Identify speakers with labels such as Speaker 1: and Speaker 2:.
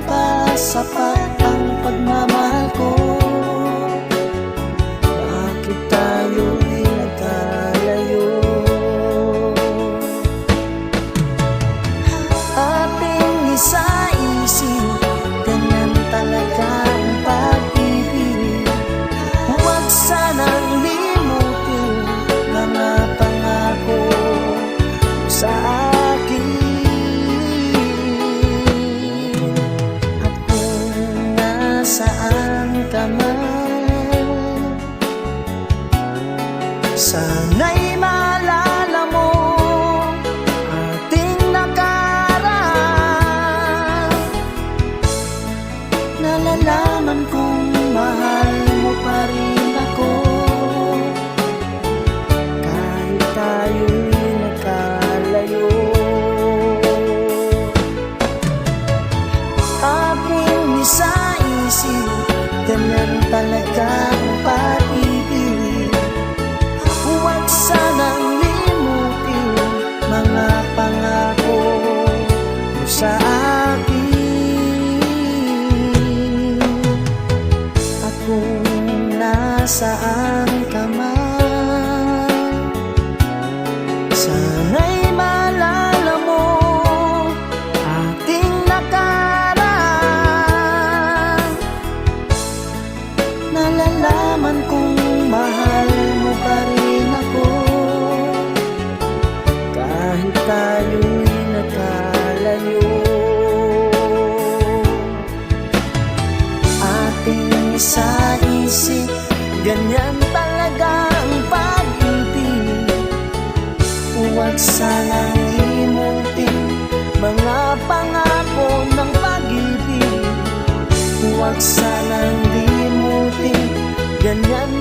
Speaker 1: ba sapat ang pagmamahal ko? Bakit tayo'y nagkalayo? Ating isa-isip, ganyan talaga ang pag-ibig. Huwag sanang limutin mga pangako sa akin. At kung nasaan ka man, sana'y maalala mo ating nakaraan. Nalalaman kong mahal mo pa rin ako, kahit tayo'y nagkalayo. Aking isa-isip, ganyan talaga ang pag-ibig. Huwag sanang limutin mga pangako mo sa akin. At kung nasaan ka man, sana'y maalala mo ating nakaraan. Nalalaman kong mahal mo pa rin ako, kahit tayo'y nagkalayo. Ating isa-isip, ganyan talaga ang pag-ibig. Huwag sanang limutin mga pangako ng pag-ibig. Huwag sanang limutin, ganyan